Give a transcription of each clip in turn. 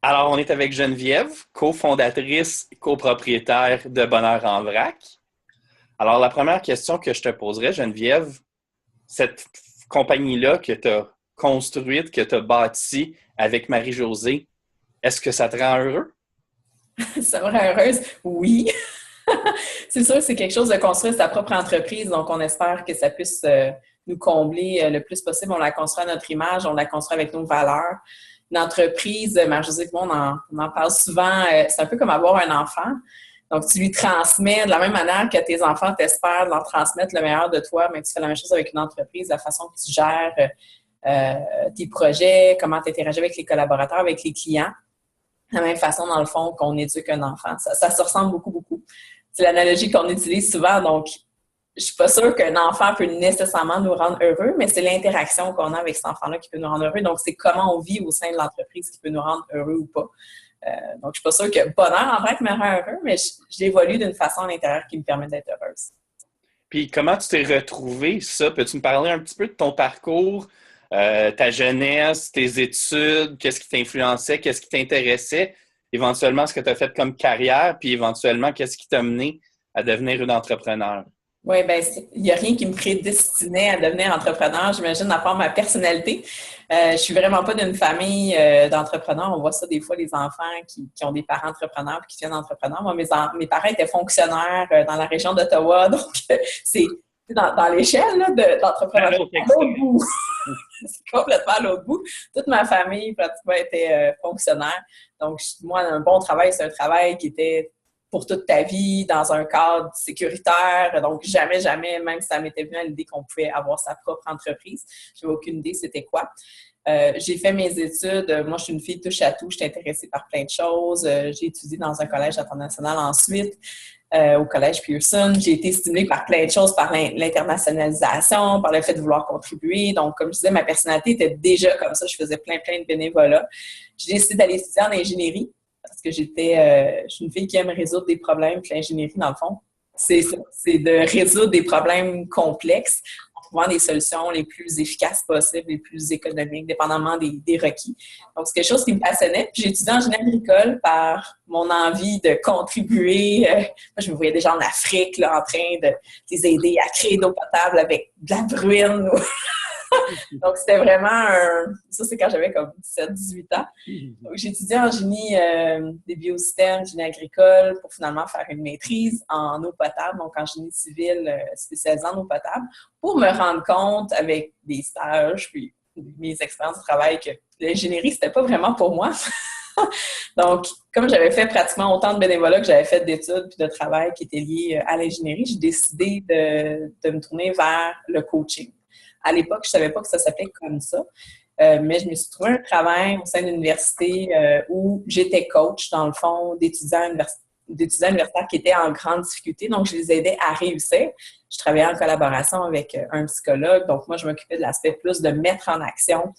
Alors, on est avec Geneviève, cofondatrice, copropriétaire de Bonheur en Vrac. Alors, la première question que je te poserais, Geneviève, cette compagnie-là que tu as construite, que tu as bâtie avec Marie-Josée, est-ce que ça te rend heureux? Ça me rend heureuse? Oui. C'est sûr, c'est quelque chose de construire sa propre entreprise, donc on espère que ça puisse nous combler le plus possible. On la construit à notre image, on la construit avec nos valeurs. Une entreprise, Marie-Josée et moi, on en parle souvent, c'est un peu comme avoir un enfant. Donc, tu lui transmets de la même manière que tes enfants t'espèrent leur transmettre le meilleur de toi, mais tu fais la même chose avec une entreprise, la façon que tu gères tes projets, comment tu interagis avec les collaborateurs, avec les clients. De la même façon, dans le fond, qu'on éduque un enfant. Ça se ressemble beaucoup, beaucoup. C'est l'analogie qu'on utilise souvent, donc je suis pas sûre qu'un enfant peut nécessairement nous rendre heureux, mais c'est l'interaction qu'on a avec cet enfant-là qui peut nous rendre heureux. Donc, c'est comment on vit au sein de l'entreprise qui peut nous rendre heureux ou pas. Donc, je suis pas sûre que bonheur en vrai me rend heureux, mais j'évolue d'une façon à l'intérieur qui me permet d'être heureuse. Puis, comment tu t'es retrouvé ça? Peux-tu me parler un petit peu de ton parcours, ta jeunesse, tes études, qu'est-ce qui t'influençait, qu'est-ce qui t'intéressait, éventuellement ce que tu as fait comme carrière, puis éventuellement qu'est-ce qui t'a mené à devenir une entrepreneur? Oui, ben il n'y a rien qui me prédestinait à devenir entrepreneur, j'imagine, à part ma personnalité. Je suis vraiment pas d'une famille d'entrepreneurs. On voit ça des fois, les enfants qui ont des parents entrepreneurs et qui deviennent entrepreneurs. Moi, mes parents étaient fonctionnaires dans la région d'Ottawa, donc c'est dans l'échelle là, À d'entrepreneuriat l'autre à l'autre extrême. bout. C'est complètement à l'autre bout. Toute ma famille, pratiquement, était fonctionnaire. Donc, moi, un bon travail, c'est un travail qui était pour toute ta vie, dans un cadre sécuritaire. Donc, jamais, jamais, même si ça m'était venu à l'idée qu'on pouvait avoir sa propre entreprise. Je n'avais aucune idée c'était quoi. J'ai fait mes études. Moi, je suis une fille touche à tout. Je suis intéressée par plein de choses. J'ai étudié dans un collège international ensuite, au collège Pearson. J'ai été stimulée par plein de choses, par l'internationalisation, par le fait de vouloir contribuer. Donc, comme je disais, ma personnalité était déjà comme ça. Je faisais plein de bénévolat. J'ai décidé d'aller étudier en ingénierie parce que je suis une fille qui aime résoudre des problèmes. Puis l'ingénierie, dans le fond, c'est ça. C'est de résoudre des problèmes complexes en trouvant des solutions les plus efficaces possibles, les plus économiques, dépendamment des requis. Donc, c'est quelque chose qui me passionnait. Puis j'ai étudié en génie agricole par mon envie de contribuer. Moi, je me voyais déjà en Afrique, là, en train de les aider à créer d'eau potable avec de la bruine. Donc, c'était vraiment un... Ça, c'est quand j'avais comme 17-18 ans. Donc, j'ai étudié en génie des biosystèmes, génie agricole, pour finalement faire une maîtrise en eau potable, donc en génie civil spécialisé en eau potable, pour me rendre compte avec des stages, puis mes expériences de travail, que l'ingénierie, c'était pas vraiment pour moi. Donc, comme j'avais fait pratiquement autant de bénévolat que j'avais fait d'études puis de travail qui étaient liés à l'ingénierie, j'ai décidé de me tourner vers le coaching. À l'époque, je ne savais pas que ça s'appelait comme ça, mais je me suis trouvé un travail au sein d'une université où j'étais coach, dans le fond, d'étudiants universitaires qui étaient en grande difficulté. Donc, je les aidais à réussir. Je travaillais en collaboration avec un psychologue. Donc, moi, je m'occupais de l'aspect plus de mettre en action,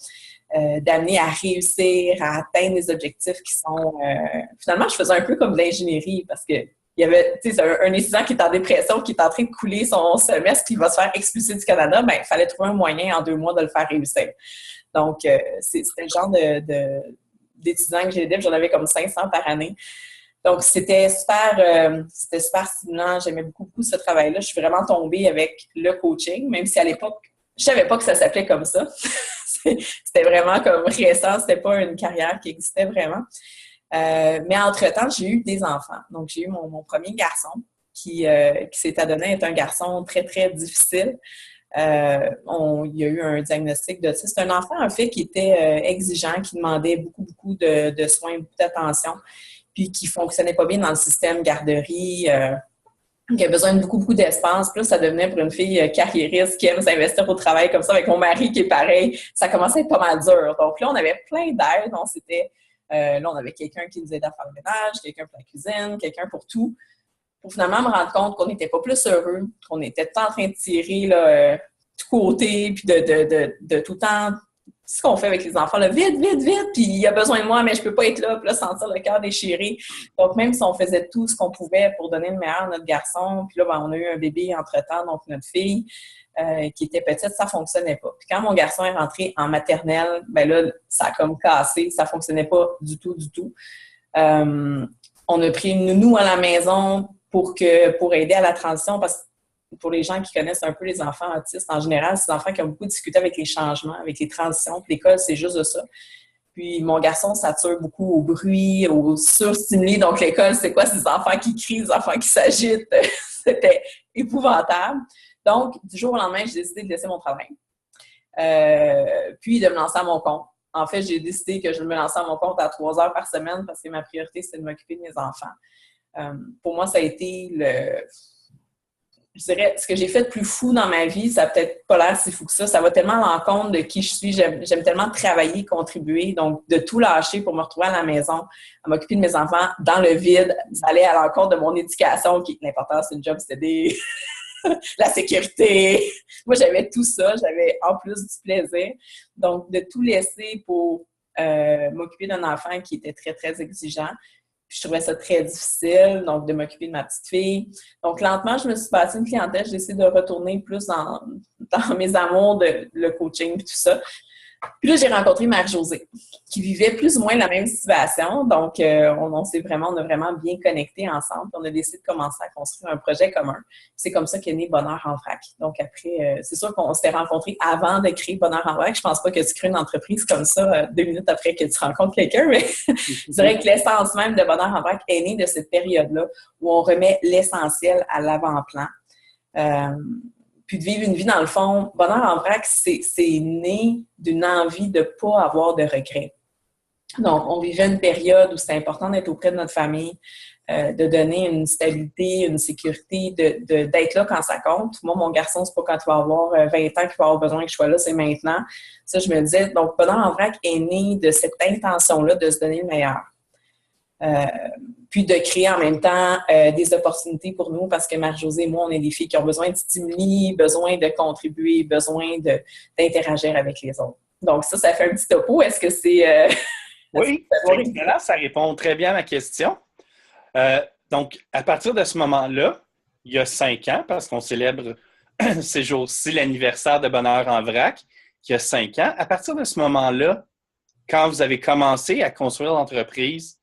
d'amener à réussir, à atteindre des objectifs qui sont... finalement, je faisais un peu comme de l'ingénierie parce que il y avait un étudiant qui est en dépression, qui est en train de couler son semestre, qui va se faire expulser du Canada, ben, il fallait trouver un moyen en 2 mois de le faire réussir. Donc, c'était le genre d'étudiants que j'aidais, j'en avais comme 500 par année. Donc, c'était super stimulant. J'aimais beaucoup, beaucoup ce travail-là. Je suis vraiment tombée avec le coaching, même si à l'époque, je savais pas que ça s'appelait comme ça. C'était vraiment comme récent, c'était pas une carrière qui existait vraiment. Mais entre-temps, j'ai eu des enfants. Donc, j'ai eu mon premier garçon qui s'est adonné être un garçon très, très difficile. Il y a eu un diagnostic d'autisme. C'est un enfant, en fait, qui était exigeant, qui demandait beaucoup, beaucoup de soins, beaucoup d'attention, puis qui fonctionnait pas bien dans le système garderie, qui a besoin de beaucoup, beaucoup d'espace. Puis là, ça devenait pour une fille carriériste qui aime s'investir au travail comme ça, avec mon mari qui est pareil. Ça commençait à être pas mal dur. Donc là, on avait plein d'aide. Là, on avait quelqu'un qui nous aidait à faire le ménage, quelqu'un pour la cuisine, quelqu'un pour tout. Pour finalement me rendre compte qu'on n'était pas plus heureux, qu'on était tout le temps en train de tirer là, tout côté, puis de tout le temps ce qu'on fait avec les enfants, là, vite, vite, vite, puis il a besoin de moi, mais je peux pas être là, puis là, sentir le cœur déchiré. Donc, même si on faisait tout ce qu'on pouvait pour donner le meilleur à notre garçon, puis là, ben, on a eu un bébé entre-temps, donc notre fille, qui était petite, ça fonctionnait pas. Puis quand mon garçon est rentré en maternelle, ben là, ça a comme cassé, ça fonctionnait pas du tout, du tout. On a pris une nounou à la maison pour aider à la transition, parce que pour les gens qui connaissent un peu les enfants autistes, en général, c'est des enfants qui ont beaucoup discuté avec les changements, avec les transitions. Puis l'école, c'est juste de ça. Puis mon garçon s'attire beaucoup au bruit, au surstimulé. Donc l'école, c'est quoi? C'est des enfants qui crient, des enfants qui s'agitent. C'était épouvantable. Donc, du jour au lendemain, j'ai décidé de laisser mon travail. Puis de me lancer à mon compte. En fait, j'ai décidé que je me lançais à mon compte à 3 heures par semaine parce que ma priorité, c'est de m'occuper de mes enfants. Pour moi, ça a été je dirais, ce que j'ai fait de plus fou dans ma vie, ça n'a peut-être pas l'air si fou que ça. Ça va tellement à l'encontre de qui je suis. J'aime tellement travailler, contribuer. Donc, de tout lâcher pour me retrouver à la maison, à m'occuper de mes enfants dans le vide, d'aller à l'encontre de mon éducation, qui l'important, c'est une job, c'était la sécurité. Moi, j'avais tout ça. J'avais en plus du plaisir. Donc, de tout laisser pour m'occuper d'un enfant qui était très, très exigeant. Puis je trouvais ça très difficile, donc de m'occuper de ma petite fille. Donc, lentement, je me suis passée une clientèle. J'ai essayé de retourner plus dans mes amours de le coaching et tout ça. Puis là, j'ai rencontré Marie-Josée, qui vivait plus ou moins la même situation. Donc, on a vraiment bien connecté ensemble. On a décidé de commencer à construire un projet commun. C'est comme ça qu'est né Bonheur en vrac. Donc, après, c'est sûr qu'on s'était rencontrés avant de créer Bonheur en vrac. Je pense pas que tu crées une entreprise comme ça 2 minutes après que tu rencontres quelqu'un, mais je dirais que l'essence même de Bonheur en vrac est née de cette période-là où on remet l'essentiel à l'avant-plan. Puis de vivre une vie, dans le fond, Bonheur en vrac, c'est né d'une envie de ne pas avoir de regrets. Donc, on vivait une période où c'était important d'être auprès de notre famille, de donner une stabilité, une sécurité, d'être là quand ça compte. Moi, mon garçon, c'est pas quand tu vas avoir 20 ans qu'il va avoir besoin que je sois là, c'est maintenant. Ça, je me disais, donc, Bonheur en vrac est né de cette intention-là de se donner le meilleur. Puis de créer en même temps des opportunités pour nous, parce que Marie-Josée et moi, on est des filles qui ont besoin de stimuli, besoin de contribuer, besoin d'interagir avec les autres. Donc ça fait un petit topo. Est-ce que c'est... Oui, c'est excellent. Ça répond très bien à ma question. Donc, à partir de ce moment-là, il y a 5 ans, parce qu'on célèbre ces jours-ci l'anniversaire de Bonheur en vrac, il y a 5 ans. À partir de ce moment-là, quand vous avez commencé à construire l'entreprise,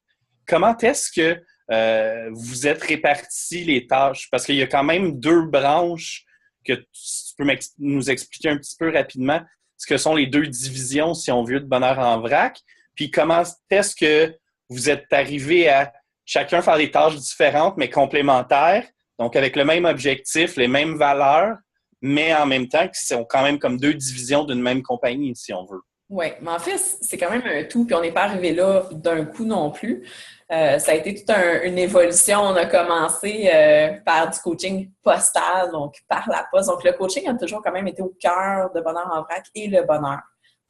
comment est-ce que vous êtes répartis les tâches? Parce qu'il y a quand même 2 branches que tu peux nous expliquer un petit peu rapidement ce que sont les 2 divisions, si on veut, de Bonheur en vrac. Puis comment est-ce que vous êtes arrivé à chacun faire des tâches différentes, mais complémentaires, donc avec le même objectif, les mêmes valeurs, mais en même temps qui sont quand même comme 2 divisions d'une même compagnie, si on veut. Oui, mais en fait, c'est quand même un tout, puis on n'est pas arrivé là d'un coup non plus. Ça a été toute une évolution. On a commencé par du coaching postal, donc par la poste. Donc, le coaching a toujours quand même été au cœur de Bonheur en vrac et le bonheur.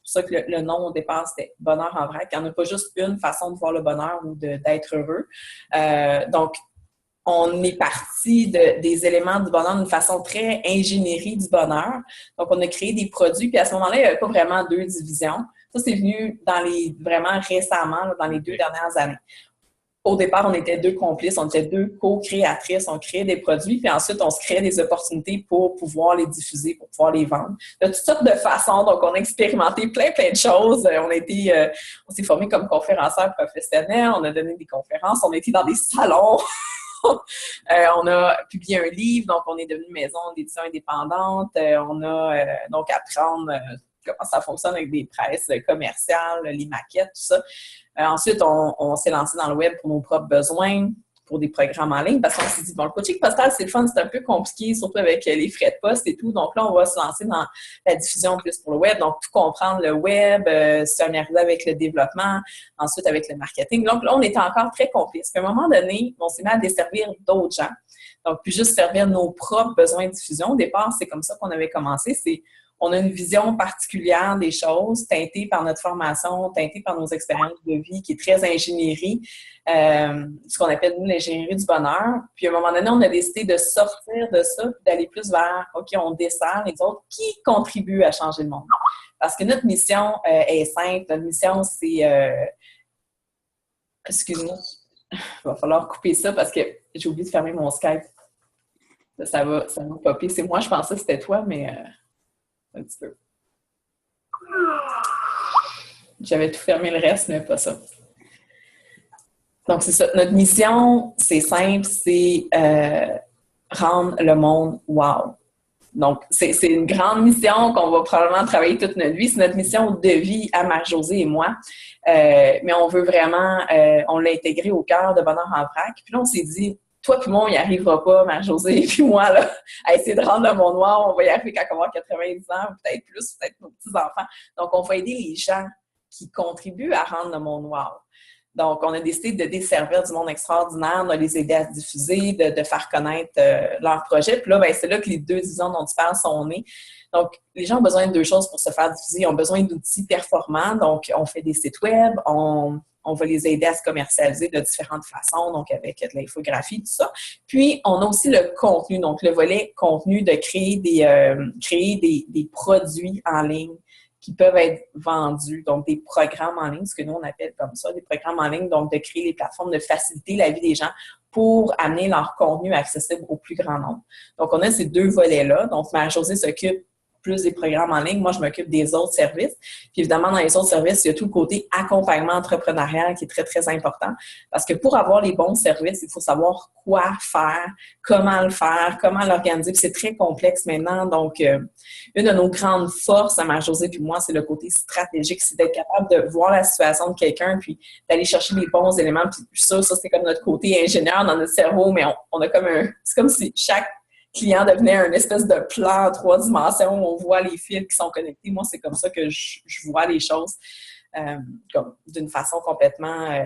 C'est pour ça que le nom au départ, c'était Bonheur en vrac. Il n'y en a pas juste une façon de voir le bonheur ou d'être heureux. Donc, on est parti des éléments du bonheur d'une façon très ingénierie du bonheur. Donc, on a créé des produits, puis à ce moment-là, il n'y avait pas vraiment 2 divisions. Ça, c'est venu vraiment récemment, là, dans les 2 dernières années. Au départ, on était 2 complices, on était 2 co-créatrices, on créait des produits, puis ensuite, on se créait des opportunités pour pouvoir les diffuser, pour pouvoir les vendre. De toutes sortes de façons, donc on a expérimenté plein de choses. On s'est formé comme conférencière professionnelle, on a donné des conférences, on a été dans des salons. On a publié un livre, donc on est devenu maison d'édition indépendante. On a donc apprendre comment ça fonctionne avec des presses commerciales, les maquettes, tout ça. Ensuite, on s'est lancé dans le web pour nos propres besoins, pour des programmes en ligne, parce qu'on s'est dit, bon, le coaching postal, c'est le fun, c'est un peu compliqué, surtout avec les frais de poste et tout. Donc là, on va se lancer dans la diffusion plus pour le web. Donc, tout comprendre le web, c'est un arrivé avec le développement, ensuite avec le marketing. Donc là, on était encore très complices. Puis à un moment donné, on s'est mis à desservir d'autres gens. Donc, puis juste servir nos propres besoins de diffusion. Au départ, c'est comme ça qu'on avait commencé. On a une vision particulière des choses, teintée par notre formation, teintée par nos expériences de vie, qui est très ingénierie, ce qu'on appelle, nous, l'ingénierie du bonheur. Puis, à un moment donné, on a décidé de sortir de ça, d'aller plus vers, OK, on dessert les autres qui contribuent à changer le monde. Parce que notre mission est simple. Notre mission, c'est... Excuse-moi, il va falloir couper ça parce que j'ai oublié de fermer mon Skype. Ça va popper. C'est moi, je pensais que c'était toi, mais un petit peu. J'avais tout fermé le reste, mais pas ça. Donc, c'est ça. Notre mission, c'est simple, c'est rendre le monde wow. Donc, c'est une grande mission qu'on va probablement travailler toute notre vie. C'est notre mission de vie à Marie-Josée et moi. Mais on veut vraiment, on l'a intégré au cœur de Bonheur en vrac. Puis là, on s'est dit, toi puis moi, on n'y arrivera pas, Marie-Josée puis moi, là, à essayer de rendre le monde noir. On va y arriver quand on va avoir 90 ans, peut-être plus, peut-être nos petits-enfants. Donc, on va aider les gens qui contribuent à rendre le monde noir. Donc, on a décidé de desservir du monde extraordinaire, de les aider à se diffuser, de faire connaître leur projet. Puis là, ben, c'est là que les deux visions dont tu parles sont nées. Donc, les gens ont besoin de deux choses pour se faire diffuser. Ils ont besoin d'outils performants. Donc, on fait des sites web, on va les aider à se commercialiser de différentes façons, donc avec de l'infographie, tout ça. Puis, on a aussi le contenu, donc le volet contenu de créer des produits en ligne qui peuvent être vendus, donc des programmes en ligne, ce que nous, on appelle comme ça, des programmes en ligne, donc de créer des plateformes, de faciliter la vie des gens pour amener leur contenu accessible au plus grand nombre. Donc, on a ces deux volets-là. Donc, Marie-Josée s'occupe plus des programmes en ligne. Moi, je m'occupe des autres services. Puis évidemment, dans les autres services, il y a tout le côté accompagnement entrepreneurial qui est très, très important. Parce que pour avoir les bons services, il faut savoir quoi faire, comment l'organiser. Puis c'est très complexe maintenant. Donc, une de nos grandes forces à Marie-Josée puis moi, c'est le côté stratégique. C'est d'être capable de voir la situation de quelqu'un puis d'aller chercher les bons éléments. Puis ça c'est comme notre côté ingénieur dans notre cerveau, mais on a comme c'est comme si chaque client devenait une espèce de plan en 3 dimensions où on voit les fils qui sont connectés. Moi, c'est comme ça que je vois les choses, comme d'une façon complètement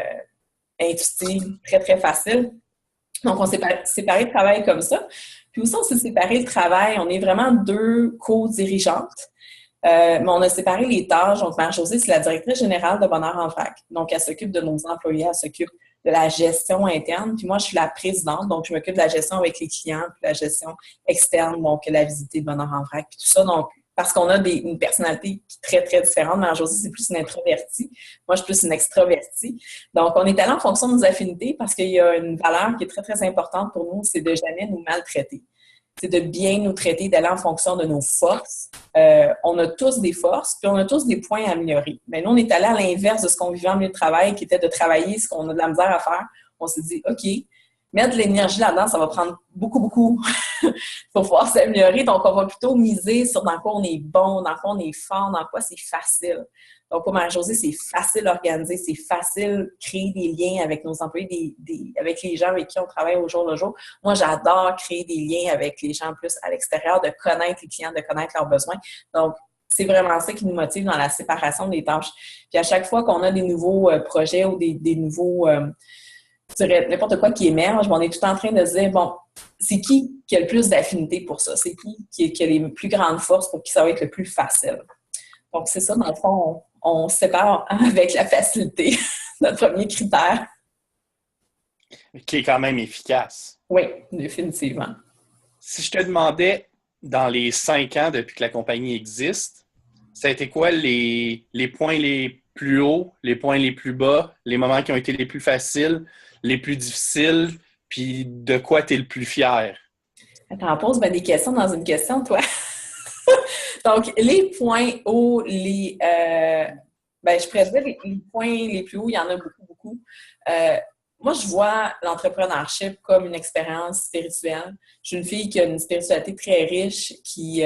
intuitive, très, très facile. Donc, on s'est séparé le travail comme ça. Puis aussi, on s'est séparé le travail. On est vraiment deux co-dirigeantes. Mais on a séparé les tâches. Donc, Marie-Josée, c'est la directrice générale de Bonheur en vrac. Donc, elle s'occupe de nos employés, elle s'occupe de la gestion interne. Puis moi, je suis la présidente, donc je m'occupe de la gestion avec les clients, puis la gestion externe, donc la visite de Bonheur en vrac, puis tout ça. Donc, parce qu'on a une personnalité très, très différente. Marie-Josée, c'est plus une introvertie. Moi, je suis plus une extravertie. Donc, on est allé en fonction de nos affinités parce qu'il y a une valeur qui est très, très importante pour nous, c'est de jamais nous maltraiter. C'est de bien nous traiter, d'aller en fonction de nos forces. On a tous des forces, puis on a tous des points à améliorer. Mais nous, on est allé à l'inverse de ce qu'on vivait en milieu de travail, qui était de travailler ce qu'on a de la misère à faire. On s'est dit, OK, mettre de l'énergie là-dedans, ça va prendre beaucoup, beaucoup pour pouvoir s'améliorer. Donc, on va plutôt miser sur dans quoi on est bon, dans quoi on est fort, dans quoi c'est facile. Donc, pour Marie-Josée, c'est facile d'organiser, c'est facile de créer des liens avec nos employés, avec les gens avec qui on travaille au jour le jour. Moi, j'adore créer des liens avec les gens plus à l'extérieur, de connaître les clients, de connaître leurs besoins. Donc, c'est vraiment ça qui nous motive dans la séparation des tâches. Puis à chaque fois qu'on a des nouveaux projets ou des nouveaux, je dirais, n'importe quoi qui émerge, on est tout en train de se dire, bon, c'est qui a le plus d'affinité pour ça? C'est qui a les plus grandes forces pour qui ça va être le plus facile? Donc, c'est ça, dans le fond, on se sépare avec la facilité, notre premier critère. Qui est quand même efficace. Oui, définitivement. Si je te demandais, dans les 5 ans depuis que la compagnie existe, ça a été quoi les points les plus hauts, les points les plus bas, les moments qui ont été les plus faciles, les plus difficiles, puis de quoi tu es le plus fier? Attends, pose des questions dans une question, toi. Donc, les points hauts, je pourrais dire les points les plus hauts, il y en a beaucoup, beaucoup. Moi, je vois l'entrepreneurship comme une expérience spirituelle. Je suis une fille qui a une spiritualité très riche, qui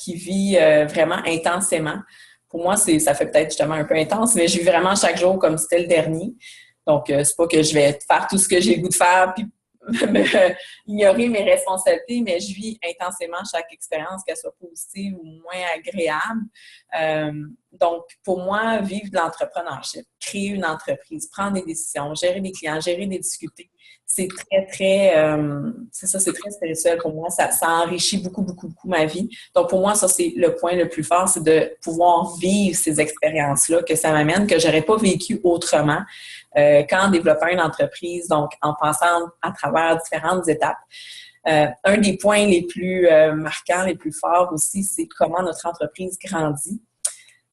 vit vraiment intensément. Pour moi, ça fait peut-être justement un peu intense, mais je vis vraiment chaque jour comme si c'était le dernier. Donc, c'est pas que je vais faire tout ce que j'ai le goût de faire puis ignorer mes responsabilités, mais je vis intensément chaque expérience, qu'elle soit positive ou moins agréable. Donc, pour moi, vivre de l'entrepreneurship, créer une entreprise, prendre des décisions, gérer des clients, gérer des difficultés, c'est très, très, c'est très spirituel pour moi. Ça enrichit beaucoup, beaucoup, beaucoup ma vie. Donc, pour moi, ça, c'est le point le plus fort, c'est de pouvoir vivre ces expériences-là que ça m'amène, que j'aurais pas vécu autrement qu'en développant une entreprise, donc en passant à travers différentes étapes. Un des points les plus marquants, les plus forts aussi, c'est comment notre entreprise grandit.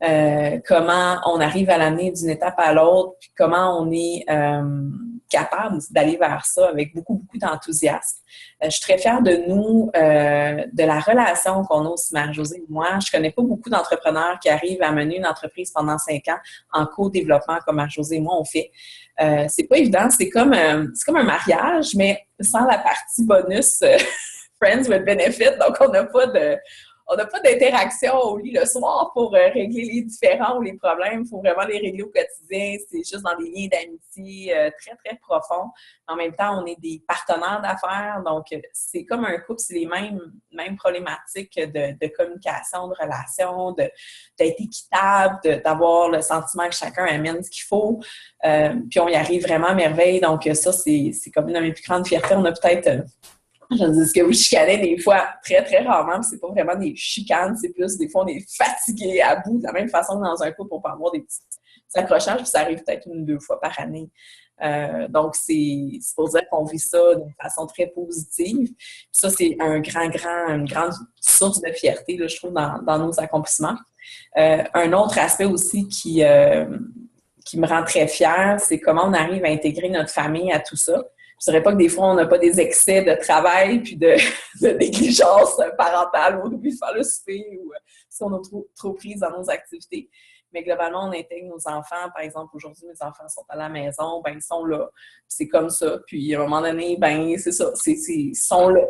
comment on arrive à l'amener d'une étape à l'autre, puis comment on est capable d'aller vers ça avec beaucoup, beaucoup d'enthousiasme. Je suis très fière de nous, de la relation qu'on a aussi, Marie-Josée et moi. Je connais pas beaucoup d'entrepreneurs qui arrivent à mener une entreprise pendant 5 ans en co-développement comme Marie-Josée et moi on fait. C'est pas évident, c'est comme un mariage, mais sans la partie bonus Friends with Benefit, donc on n'a pas d'interaction au lit le soir pour régler les différends ou les problèmes. Il faut vraiment les régler au quotidien. C'est juste dans des liens d'amitié très, très profonds. En même temps, on est des partenaires d'affaires. Donc, c'est comme un couple, c'est les mêmes problématiques de communication, de relation, d'être équitable, d'avoir le sentiment que chacun amène ce qu'il faut. Puis, on y arrive vraiment à merveille. Donc, ça, c'est comme une de mes plus grandes fiertés. On a peut-être... Je dis que vous chicanez des fois, très, très rarement, puis c'est pas vraiment des chicanes, c'est plus des fois on est fatigué à bout, de la même façon que dans un couple, on peut avoir des petits accrochages, puis ça arrive peut-être 1 ou 2 fois par année. Donc, c'est pour dire qu'on vit ça d'une façon très positive. Puis ça, c'est une grande source de fierté, là, je trouve, dans nos accomplissements. Un autre aspect aussi qui me rend très fière, c'est comment on arrive à intégrer notre famille à tout ça. Je dirais pas que des fois, on n'a pas des excès de travail puis de négligence parentale au début de faire le souper ou si on est trop prise dans nos activités. Mais globalement, on intègre nos enfants. Par exemple, aujourd'hui, mes enfants sont à la maison, ben ils sont là. C'est comme ça. Puis, à un moment donné, ben c'est ça. Ils sont là.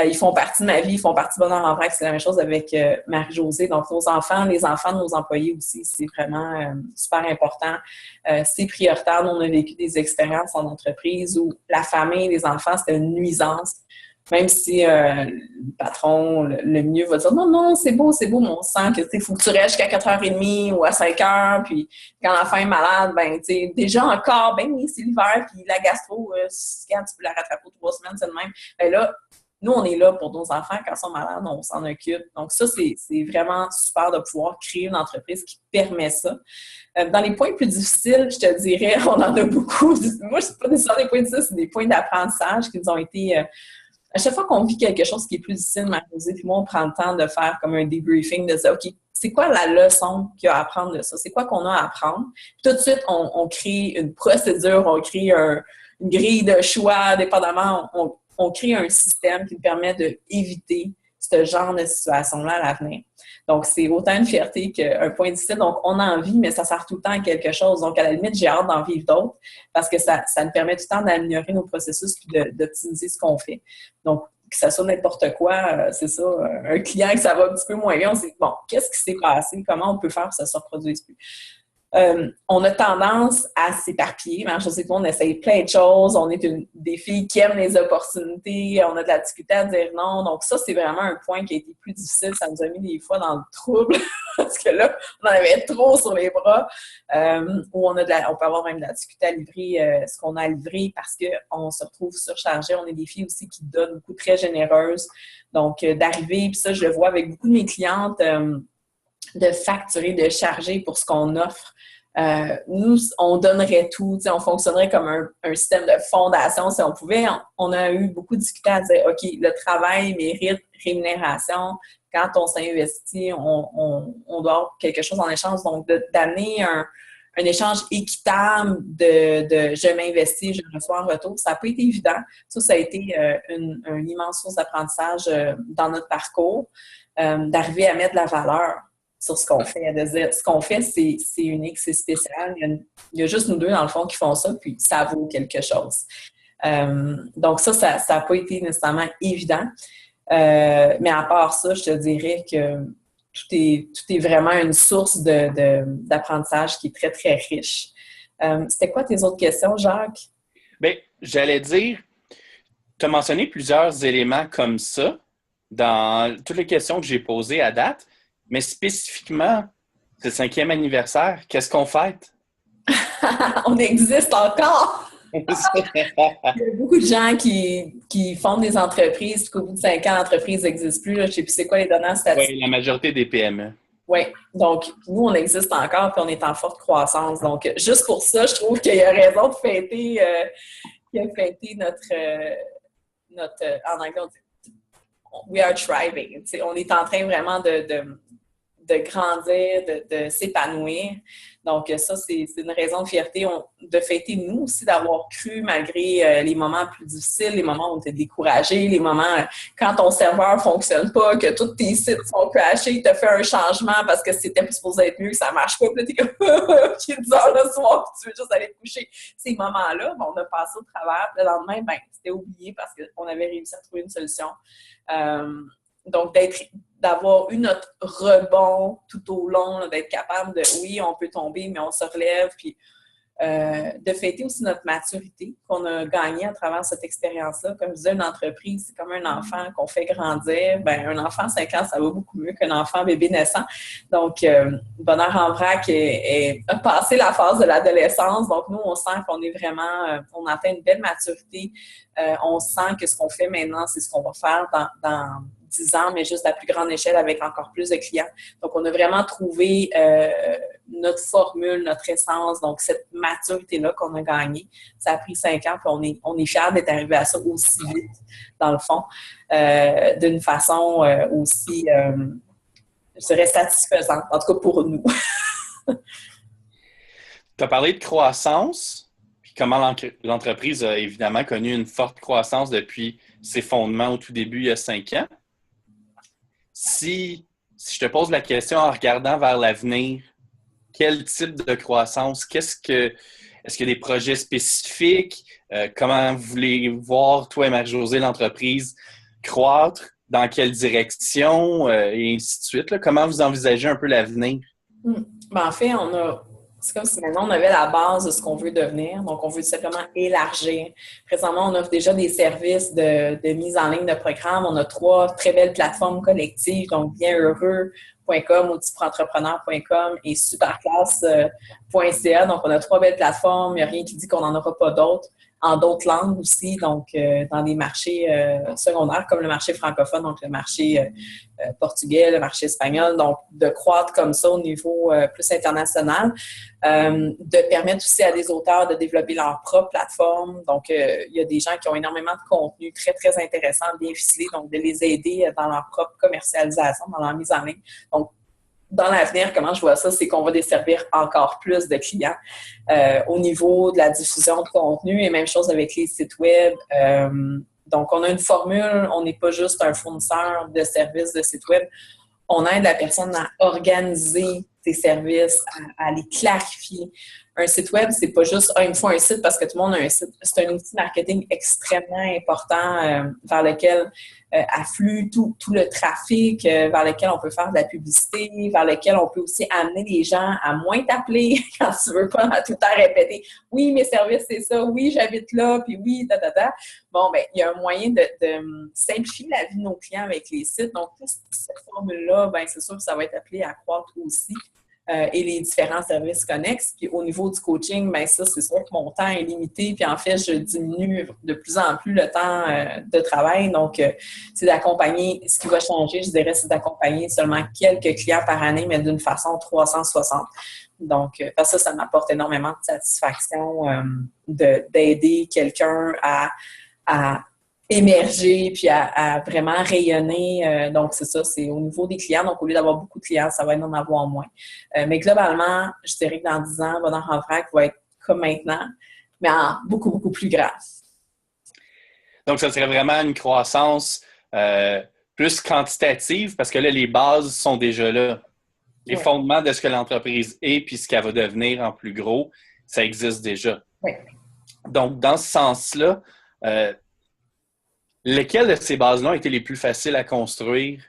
Ils font partie de ma vie. Ils font partie de Bonheur en Vrac. C'est la même chose avec Marie-Josée. Donc, nos enfants, les enfants de nos employés aussi, c'est vraiment super important. C'est prioritaire. Nous, on a vécu des expériences en entreprise où la famille, les enfants, c'était une nuisance. Même si le patron, le mieux, va dire non, c'est beau, mais on sent que il faut que tu restes jusqu'à 4h30 ou à 5h, puis quand l'enfant est malade, ben tu sais, déjà encore, ben oui, c'est l'hiver, puis la gastro, quand tu peux la rattraper 3 semaines, c'est le même. Ben là, nous, on est là pour nos enfants quand ils sont malades, on s'en occupe. Donc ça, c'est vraiment super de pouvoir créer une entreprise qui permet ça. Dans les points plus difficiles, je te dirais, on en a beaucoup. Moi, c'est pas nécessairement des points difficiles, c'est des points d'apprentissage qui nous ont été... à chaque fois qu'on vit quelque chose qui est plus difficile, Marie-Josée, puis moi, on prend le temps de faire comme un debriefing, de dire, OK, c'est quoi la leçon qu'il y a à apprendre de ça? C'est quoi qu'on a à apprendre? Puis tout de suite, on crée une procédure, on crée une grille de choix, dépendamment, on crée un système qui nous permet d'éviter ce genre de situation-là à l'avenir. Donc, c'est autant une fierté qu'un point difficile. Donc, on en vit, mais ça sert tout le temps à quelque chose. Donc, à la limite, j'ai hâte d'en vivre d'autres parce que ça nous permet tout le temps d'améliorer nos processus et d'optimiser ce qu'on fait. Donc, que ça soit n'importe quoi, c'est ça, un client que ça va un petit peu moins bien, on se dit, bon, qu'est-ce qui s'est passé? Comment on peut faire pour que ça ne se reproduise plus? On a tendance à s'éparpiller. Je sais pas, on essaye plein de choses. On est des filles qui aiment les opportunités. On a de la difficulté à dire non. Donc ça, c'est vraiment un point qui a été plus difficile. Ça nous a mis des fois dans le trouble parce que là, on en avait trop sur les bras. Ou on peut avoir même de la difficulté à livrer ce qu'on a à livrer parce qu'on se retrouve surchargé. On est des filles aussi qui donnent beaucoup, très généreuses. Donc, d'arriver, puis ça, je le vois avec beaucoup de mes clientes, de facturer, de charger pour ce qu'on offre. Nous, on donnerait tout, on fonctionnerait comme un système de fondation si on pouvait. On a eu beaucoup de difficultés à dire, OK, le travail mérite rémunération. Quand on s'investit, on doit avoir quelque chose en échange. Donc, d'amener un échange équitable de je m'investis, je reçois en retour, ça n'a pas été évident. Ça a été une immense source d'apprentissage dans notre parcours, d'arriver à mettre de la valeur sur ce qu'on fait, de dire ce qu'on fait, c'est unique, c'est spécial. Il y a juste nous deux, dans le fond, qui font ça, puis ça vaut quelque chose. Donc ça n'a pas été nécessairement évident. Mais à part ça, je te dirais que tout est vraiment une source d'apprentissage qui est très, très riche. C'était quoi tes autres questions, Jacques? Bien, j'allais dire, tu as mentionné plusieurs éléments comme ça dans toutes les questions que j'ai posées à date. Mais spécifiquement, c'est le 5e anniversaire. Qu'est-ce qu'on fête? On existe encore! Il y a beaucoup de gens qui fondent des entreprises, puis qu'au bout de 5 ans, l'entreprise n'existe plus. Là, je ne sais plus c'est quoi les données statistiques. Oui, la majorité des PME. Oui, donc nous, on existe encore, puis on est en forte croissance. Donc, juste pour ça, je trouve qu'il y a raison de fêter, notre en anglais, on dit « we are thriving ». On est en train vraiment de de grandir, de s'épanouir. Donc, ça, c'est une raison de fierté de fêter, nous aussi, d'avoir cru, malgré les moments plus difficiles, les moments où on était découragé, les moments quand ton serveur ne fonctionne pas, que tous tes sites sont crashés, tu as fait un changement parce que c'était supposé être mieux, que ça ne marche pas, puis là, t'es comme, qui est 10 heures le soir, puis tu veux juste aller te coucher. Ces moments-là, on a passé au travers. Le lendemain, c'était oublié parce qu'on avait réussi à trouver une solution. Donc, d'avoir eu notre rebond tout au long, là, d'être capable de, oui, on peut tomber, mais on se relève, puis de fêter aussi notre maturité qu'on a gagnée à travers cette expérience-là. Comme je disais, une entreprise, c'est comme un enfant qu'on fait grandir. Un enfant, 5 ans, ça va beaucoup mieux qu'un enfant bébé naissant. Donc, Bonheur en vrac a passé la phase de l'adolescence. Donc, nous, on sent qu'on est vraiment, on atteint une belle maturité. On sent que ce qu'on fait maintenant, c'est ce qu'on va faire dans 10 ans, mais juste à plus grande échelle avec encore plus de clients. Donc, on a vraiment trouvé notre formule, notre essence, donc cette maturité-là qu'on a gagnée. Ça a pris 5 ans, puis on est fiers d'être arrivé à ça aussi vite, dans le fond, d'une façon aussi, je dirais, satisfaisante, en tout cas pour nous. Tu as parlé de croissance, puis comment l'entreprise a évidemment connu une forte croissance depuis ses fondements au tout début, il y a 5 ans. Si je te pose la question en regardant vers l'avenir, quel type de croissance? Est-ce qu'il y a des projets spécifiques? Comment vous voulez voir, toi et Marie-Josée, l'entreprise croître? Dans quelle direction? Et ainsi de suite. Là. Comment vous envisagez un peu l'avenir? En fait, c'est comme si maintenant on avait la base de ce qu'on veut devenir. Donc, on veut simplement élargir. Présentement, on offre déjà des services de mise en ligne de programmes. On a 3 très belles plateformes collectives, donc bienheureux.com, outils-pour-entrepreneurs.com et superclasse.ca. Donc, on a 3 belles plateformes. Il n'y a rien qui dit qu'on n'en aura pas d'autres, en d'autres langues aussi, donc dans des marchés secondaires comme le marché francophone, donc le marché portugais, le marché espagnol, donc de croître comme ça au niveau plus international, de permettre aussi à des auteurs de développer leur propre plateforme. Donc, il y a des gens qui ont énormément de contenu très, très intéressant, bien ficelé, donc de les aider dans leur propre commercialisation, dans leur mise en ligne. Donc, dans l'avenir, comment je vois ça, c'est qu'on va desservir encore plus de clients au niveau de la diffusion de contenu et même chose avec les sites web. Donc, on a une formule, on n'est pas juste un fournisseur de services de sites web. On aide la personne à organiser ses services, à les clarifier. Un site web, c'est pas juste « il me faut un site parce que tout le monde a un site ». C'est un outil marketing extrêmement important vers lequel afflue tout le trafic, vers lequel on peut faire de la publicité, vers lequel on peut aussi amener les gens à moins t'appeler quand tu veux pas tout le temps répéter « oui, mes services, c'est ça, oui, j'habite là, puis oui, ta. » Bon, il y a un moyen de simplifier la vie de nos clients avec les sites. Donc, cette formule-là, c'est sûr que ça va être appelé à croître aussi. Et les différents services connexes. Puis au niveau du coaching, ça, c'est sûr que mon temps est limité. Puis en fait, je diminue de plus en plus le temps de travail. Donc, c'est d'accompagner, ce qui va changer, je dirais, c'est d'accompagner seulement quelques clients par année, mais d'une façon 360. Donc, ça m'apporte énormément de satisfaction d'aider quelqu'un à émerger puis à vraiment rayonner. Donc, c'est ça, c'est au niveau des clients. Donc, au lieu d'avoir beaucoup de clients, ça va être d'en avoir moins. Mais globalement, je dirais que dans 10 ans, Bonheur en vrac va être comme maintenant, mais en beaucoup, beaucoup plus grand. Donc, ça serait vraiment une croissance plus quantitative parce que là, les bases sont déjà là. Les fondements de ce que l'entreprise est puis ce qu'elle va devenir en plus gros, ça existe déjà. Oui. Donc, dans ce sens-là, lesquelles de ces bases-là ont été les plus faciles à construire,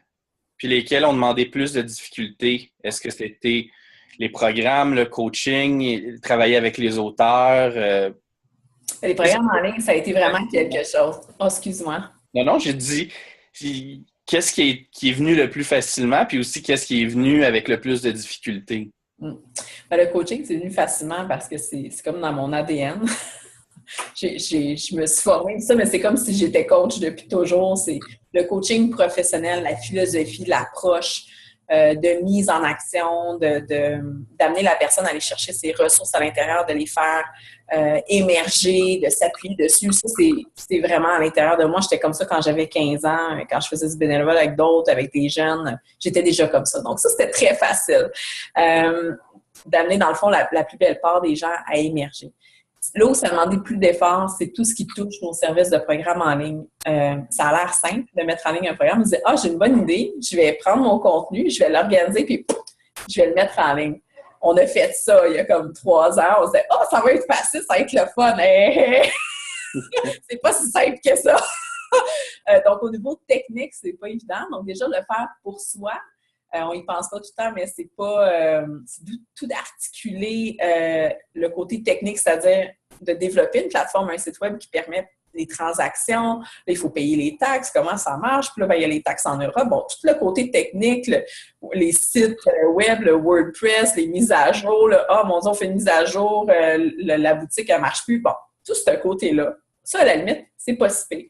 puis lesquelles ont demandé plus de difficultés? Est-ce que c'était les programmes, le coaching, travailler avec les auteurs? Les programmes en ligne, ça a été vraiment quelque chose. Oh, excuse-moi. Non, j'ai dit qu'est-ce qui est venu le plus facilement, puis aussi qu'est-ce qui est venu avec le plus de difficultés? Le coaching, c'est venu facilement parce que c'est comme dans mon ADN. Je me suis formée de ça, mais c'est comme si j'étais coach depuis toujours. C'est le coaching professionnel, la philosophie, l'approche, de mise en action, d'amener la personne à aller chercher ses ressources à l'intérieur, de les faire émerger, de s'appuyer dessus. Ça, c'est vraiment à l'intérieur de moi. J'étais comme ça quand j'avais 15 ans, quand je faisais du bénévolat avec d'autres, avec des jeunes. J'étais déjà comme ça. Donc ça, c'était très facile d'amener, dans le fond, la plus belle part des gens à émerger. Là où ça demandait plus d'efforts, c'est tout ce qui touche nos services de programme en ligne. Ça a l'air simple de mettre en ligne un programme. On se dit, j'ai une bonne idée, je vais prendre mon contenu, je vais l'organiser, puis je vais le mettre en ligne. On a fait ça il y a comme 3 ans. On se dit, ça va être facile, ça va être le fun. C'est pas si simple que ça. Donc, au niveau technique, c'est pas évident. Donc, déjà, le faire pour soi, on y pense pas tout le temps, mais c'est pas... c'est tout d'articuler le côté technique, c'est-à-dire de développer une plateforme, un site web qui permet les transactions. Là, il faut payer les taxes, comment ça marche. Puis là, il y a les taxes en Europe. Bon, tout le côté technique, les sites web, le WordPress, les mises à jour. Mon Dieu, on fait une mise à jour, la boutique, elle marche plus. Bon, tout ce côté-là, ça, à la limite, c'est pas si pire.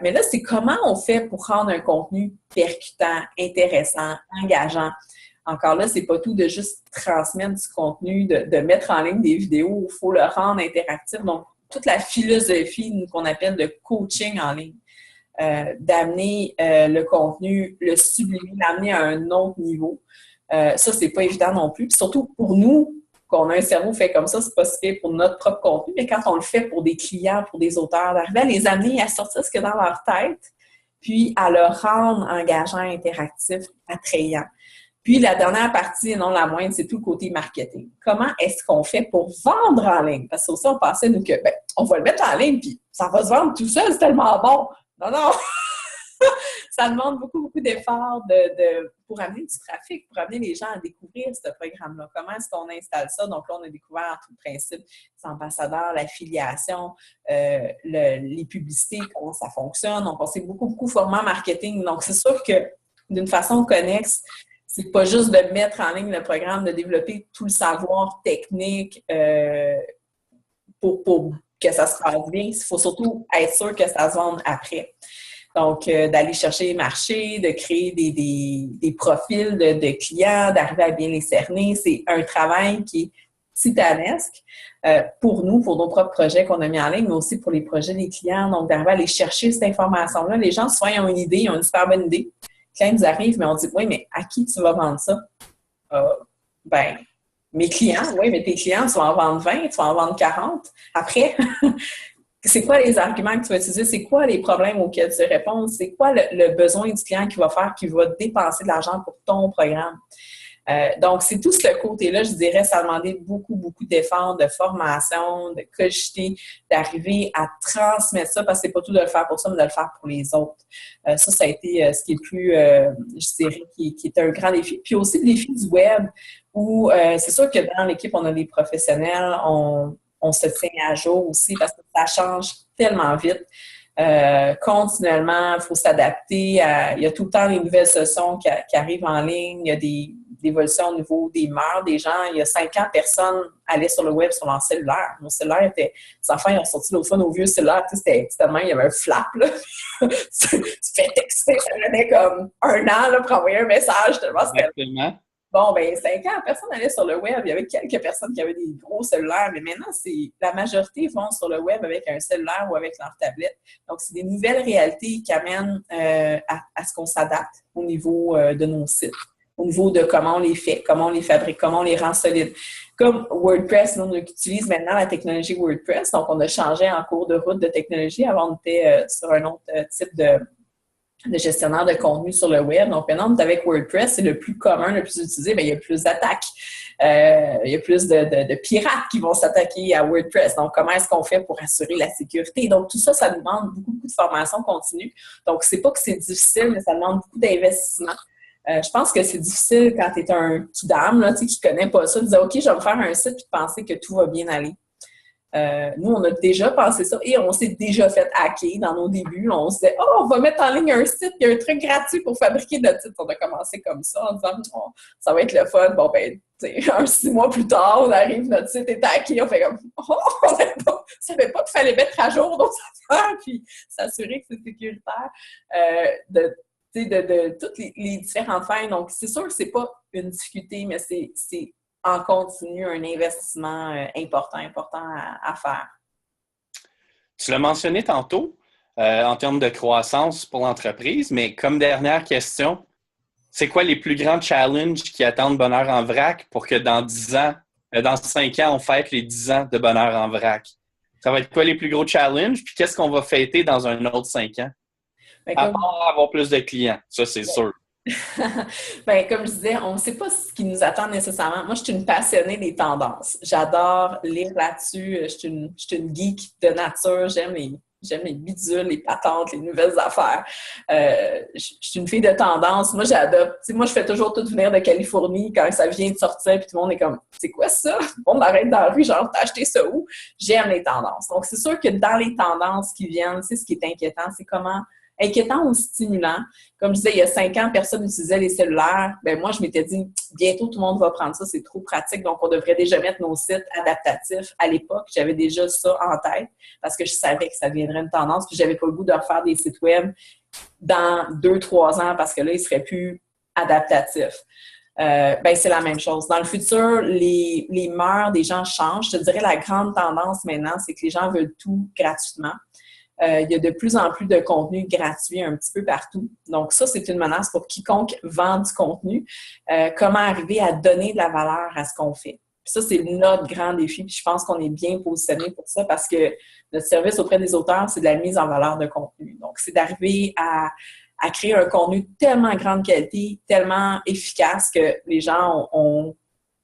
Mais là, c'est comment on fait pour rendre un contenu percutant, intéressant, engageant. Encore là, c'est pas tout de juste transmettre du contenu, de mettre en ligne des vidéos, il faut le rendre interactif. Donc, toute la philosophie qu'on appelle de coaching en ligne, d'amener le contenu, le sublimer, l'amener à un autre niveau. Ça, c'est pas évident non plus. Puis surtout pour nous, qu'on a un cerveau fait comme ça, c'est pas si fait pour notre propre contenu, mais quand on le fait pour des clients, pour des auteurs, d'arriver à les amener à sortir ce qu'il y a dans leur tête, puis à le rendre engageant, interactif, attrayant. Puis la dernière partie, et non la moindre, c'est tout le côté marketing. Comment est-ce qu'on fait pour vendre en ligne? Parce que aussi, on pensait, nous, que on va le mettre en ligne, puis ça va se vendre tout seul, c'est tellement bon. Non! Ça demande beaucoup, beaucoup d'efforts pour amener du trafic, pour amener les gens à découvrir ce programme-là. Comment est-ce qu'on installe ça? Donc là, on a découvert tout le principe des ambassadeurs, l'affiliation, les publicités, comment ça fonctionne. Donc, on s'est beaucoup, beaucoup formé en marketing. Donc, c'est sûr que d'une façon connexe, c'est pas juste de mettre en ligne le programme, de développer tout le savoir technique pour que ça se passe bien. Il faut surtout être sûr que ça se vende après. Donc, d'aller chercher les marchés, de créer des profils de clients, d'arriver à bien les cerner. C'est un travail qui est titanesque pour nous, pour nos propres projets qu'on a mis en ligne, mais aussi pour les projets des clients. Donc, d'arriver à aller chercher cette information-là. Les gens, souvent, ils ont une idée, ils ont une super bonne idée. Quand ils nous arrivent, mais on dit, oui, mais à qui tu vas vendre ça? Mes clients, oui, mais tes clients, tu vas en vendre 20, tu vas en vendre 40. Après, c'est quoi les arguments que tu vas utiliser? C'est quoi les problèmes auxquels tu réponds? C'est quoi le besoin du client qui va faire, qui va dépenser de l'argent pour ton programme? Donc, c'est tout ce côté-là, je dirais, ça a demandé beaucoup, beaucoup d'efforts, de formation, de cogiter, d'arriver à transmettre ça, parce que c'est pas tout de le faire pour ça, mais de le faire pour les autres. Ça a été ce qui est le plus, je dirais, qui est un grand défi. Puis aussi le défi du web, où c'est sûr que dans l'équipe, on a des professionnels, on se tient à jour aussi, parce que ça change tellement vite. Continuellement, il faut s'adapter. Il y a tout le temps des nouvelles solutions qui arrivent en ligne. Il y a des évolutions au niveau des mœurs des gens. Il y a 5 ans, personne allait sur le web sur leur cellulaire. Mon cellulaire était... Les enfants, ils ont sorti l'autre fois nos vieux cellulaires. Tu sais, c'était tellement... Il y avait un flap, là. tu fais texter. Ça prenait comme 1 an là, pour envoyer un message. Tellement c'était... Bon, 5 ans, personne n'allait sur le web. Il y avait quelques personnes qui avaient des gros cellulaires, mais maintenant, la majorité vont sur le web avec un cellulaire ou avec leur tablette. Donc, c'est des nouvelles réalités qui amènent à ce qu'on s'adapte au niveau de nos sites, au niveau de comment on les fait, comment on les fabrique, comment on les rend solides. Comme WordPress, nous, on utilise maintenant la technologie WordPress. Donc, on a changé en cours de route de technologie. Avant, on était sur un autre type de gestionnaire de contenu sur le web. Donc, maintenant, on est avec WordPress, c'est le plus commun, le plus utilisé. Bien, il y a plus d'attaques. Il y a plus de pirates qui vont s'attaquer à WordPress. Donc, comment est-ce qu'on fait pour assurer la sécurité? Donc, tout ça, ça demande beaucoup, beaucoup de formation continue. Donc, c'est pas que c'est difficile, mais ça demande beaucoup d'investissement. Je pense que c'est difficile quand tu es un petit dame là, qui ne connaît pas ça, de dire « OK, je vais me faire un site » et de penser que tout va bien aller. Nous, on a déjà pensé ça et on s'est déjà fait hacker dans nos débuts. On se disait « Oh, on va mettre en ligne un site, il y a un truc gratuit pour fabriquer notre site. » On a commencé comme ça en disant oh, « Ça va être le fun. » Bon, 6 mois plus tard, on arrive, notre site est hacké. On fait comme « Oh, on ne savait pas qu'il fallait mettre à jour nos affaires puis s'assurer que c'est sécuritaire. tu sais, de toutes les différentes failles. Donc, c'est sûr que c'est pas une difficulté, mais c'est en continu un investissement important à faire. Tu l'as mentionné tantôt, en termes de croissance pour l'entreprise, mais comme dernière question, c'est quoi les plus grands challenges qui attendent Bonheur en vrac pour que dans 10 ans, dans 5 ans, on fête les 10 ans de Bonheur en vrac? Ça va être quoi les plus gros challenges? Puis qu'est-ce qu'on va fêter dans un autre 5 ans? À part avoir plus de clients, ça c'est sûr. Bien, comme je disais, on ne sait pas ce qui nous attend nécessairement. Moi, je suis une passionnée des tendances. J'adore lire là-dessus. Je suis une geek de nature. J'aime les bidules, les patentes, les nouvelles affaires. Je suis une fille de tendance. Moi, j'adopte. Moi, je fais toujours tout venir de Californie quand ça vient de sortir, puis tout le monde est comme « C'est quoi ça? » On arrête dans la rue, genre « T'as acheté ça où? » J'aime les tendances. Donc, c'est sûr que dans les tendances qui viennent, ce qui est inquiétant, c'est comment inquiétant ou stimulant. Comme je disais, il y a 5 ans, personne n'utilisait les cellulaires. Ben moi, je m'étais dit, bientôt, tout le monde va prendre ça, c'est trop pratique. Donc, on devrait déjà mettre nos sites adaptatifs. À l'époque, j'avais déjà ça en tête parce que je savais que ça deviendrait une tendance. Puis, j'avais pas le goût de refaire des sites web dans 2-3 ans parce que là, ils seraient plus adaptatifs. C'est la même chose. Dans le futur, les mœurs des gens changent. Je te dirais, la grande tendance maintenant, c'est que les gens veulent tout gratuitement. Il y a de plus en plus de contenu gratuit un petit peu partout. Donc, ça, c'est une menace pour quiconque vend du contenu. Comment arriver à donner de la valeur à ce qu'on fait? Puis ça, c'est notre grand défi. Puis je pense qu'on est bien positionné pour ça parce que notre service auprès des auteurs, c'est de la mise en valeur de contenu. Donc, c'est d'arriver à créer un contenu de tellement grande qualité, tellement efficace que les gens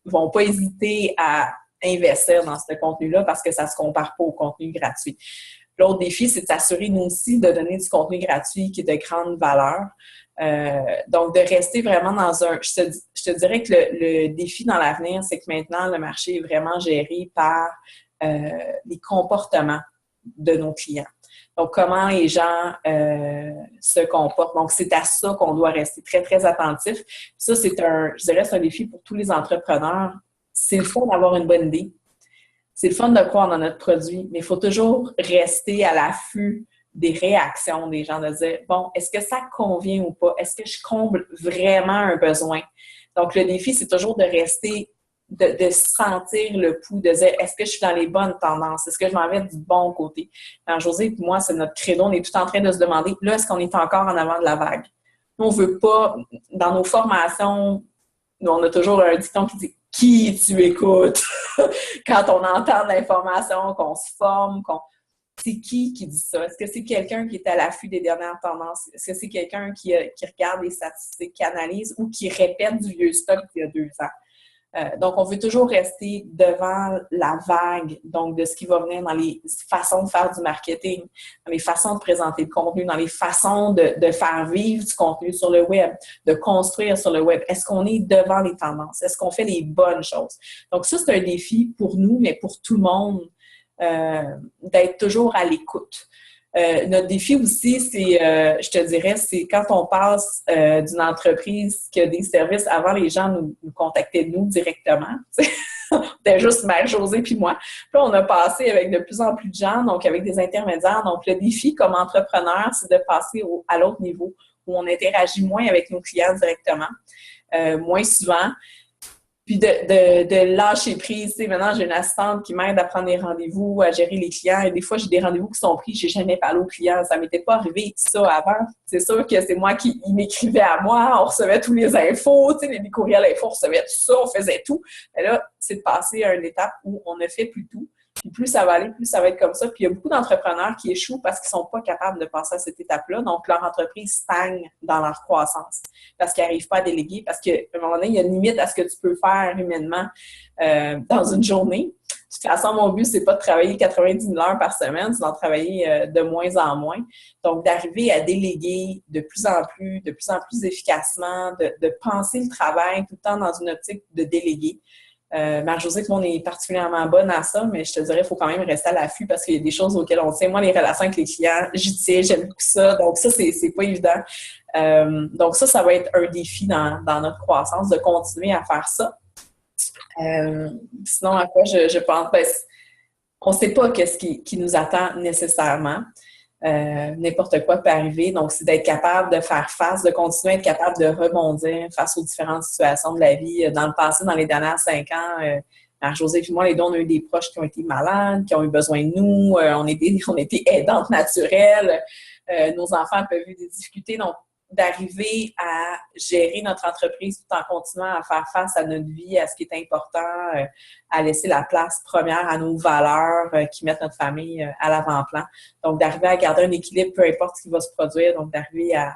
vont pas hésiter à investir dans ce contenu-là parce que ça se compare pas au contenu gratuit. L'autre défi, c'est de s'assurer, nous aussi, de donner du contenu gratuit qui est de grande valeur. Donc, de rester vraiment dans un... Je te dirais que le défi dans l'avenir, c'est que maintenant, le marché est vraiment géré par les comportements de nos clients. Donc, comment les gens se comportent. Donc, c'est à ça qu'on doit rester très, très attentif. Ça, c'est un défi pour tous les entrepreneurs. C'est le fun d'avoir une bonne idée. C'est le fun de croire dans notre produit, mais il faut toujours rester à l'affût des réactions des gens, de dire, bon, est-ce que ça convient ou pas? Est-ce que je comble vraiment un besoin? Donc, le défi, c'est toujours de rester, de sentir le pouls, de dire, est-ce que je suis dans les bonnes tendances? Est-ce que je m'en vais du bon côté? Alors, José et moi, c'est notre credo, on est tout en train de se demander, là, est-ce qu'on est encore en avant de la vague? Nous, on veut pas, dans nos formations, nous, on a toujours un dicton qui dit, qui tu écoutes? Quand on entend de l'information, qu'on se forme, c'est qui dit ça? Est-ce que c'est quelqu'un qui est à l'affût des dernières tendances? Est-ce que c'est quelqu'un qui regarde les statistiques, qui analyse ou qui répète du vieux stock d'il y a 2 ans? Donc, on veut toujours rester devant la vague, donc de ce qui va venir dans les façons de faire du marketing, dans les façons de présenter le contenu, dans les façons de faire vivre du contenu sur le web, de construire sur le web. Est-ce qu'on est devant les tendances? Est-ce qu'on fait les bonnes choses? Donc, ça, c'est un défi pour nous, mais pour tout le monde, d'être toujours à l'écoute. Notre défi aussi, c'est, je te dirais, c'est quand on passe d'une entreprise qui a des services, avant les gens nous contactaient nous directement. C'était juste Marie-Josée puis moi. Puis là, on a passé avec de plus en plus de gens, donc avec des intermédiaires. Donc, le défi comme entrepreneur, c'est de passer à l'autre niveau où on interagit moins avec nos clients directement, moins souvent. Puis de lâcher prise. Tu sais, maintenant, j'ai une assistante qui m'aide à prendre des rendez-vous, à gérer les clients. Et des fois, j'ai des rendez-vous qui sont pris, j'ai jamais parlé aux clients. Ça m'était pas arrivé ça avant. C'est sûr que c'est moi qui m'écrivait à moi, on recevait tous les infos, tu sais, les courriels infos, on recevait tout ça, on faisait tout. Mais là, c'est de passer à une étape où on ne fait plus tout. Puis plus ça va aller, plus ça va être comme ça. Puis il y a beaucoup d'entrepreneurs qui échouent parce qu'ils sont pas capables de passer à cette étape-là. Donc, leur entreprise stagne dans leur croissance parce qu'ils n'arrivent pas à déléguer. Parce qu'à un moment donné, il y a une limite à ce que tu peux faire humainement dans une journée. De toute façon, mon but, c'est pas de travailler 90 000 heures par semaine, c'est d'en travailler de moins en moins. Donc, d'arriver à déléguer de plus en plus efficacement, de penser le travail tout le temps dans une optique de déléguer. Marie-Josée, on est particulièrement bonne à ça, mais je te dirais qu'il faut quand même rester à l'affût parce qu'il y a des choses auxquelles on tient. Moi, les relations avec les clients, j'y tiens, j'aime beaucoup ça. Donc, ça, c'est pas évident. Donc, ça va être un défi dans notre croissance, de continuer à faire ça. Sinon, à quoi je pense? On ne sait pas qu'est-ce qui nous attend nécessairement. n'importe quoi peut arriver. Donc, c'est d'être capable de faire face, de continuer à être capable de rebondir face aux différentes situations de la vie. Dans le passé, dans les dernières 5 ans, Marie-Josée et moi, les deux, on a eu des proches qui ont été malades, qui ont eu besoin de nous. On était aidantes naturelles. Nos enfants peuvent eu des difficultés. Donc, d'arriver à gérer notre entreprise tout en continuant à faire face à notre vie, à ce qui est important, à laisser la place première à nos valeurs qui mettent notre famille à l'avant-plan. Donc, d'arriver à garder un équilibre, peu importe ce qui va se produire, donc d'arriver à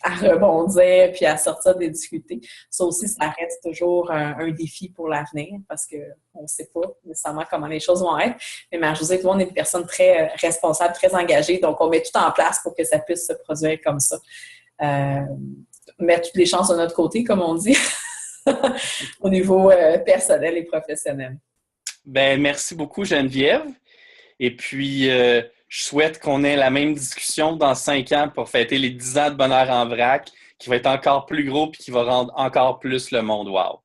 rebondir puis à sortir des difficultés. Ça aussi, ça reste toujours un défi pour l'avenir parce qu'on ne sait pas nécessairement comment les choses vont être. Mais Marie-Josée, tout le monde est une personne très responsable, très engagée, donc on met tout en place pour que ça puisse se produire comme ça. Mettre toutes les chances de notre côté, comme on dit, au niveau personnel et professionnel. Ben, merci beaucoup, Geneviève. Et puis, je souhaite qu'on ait la même discussion dans 5 ans pour fêter les 10 ans de Bonheur en vrac, qui va être encore plus gros et qui va rendre encore plus le monde wow.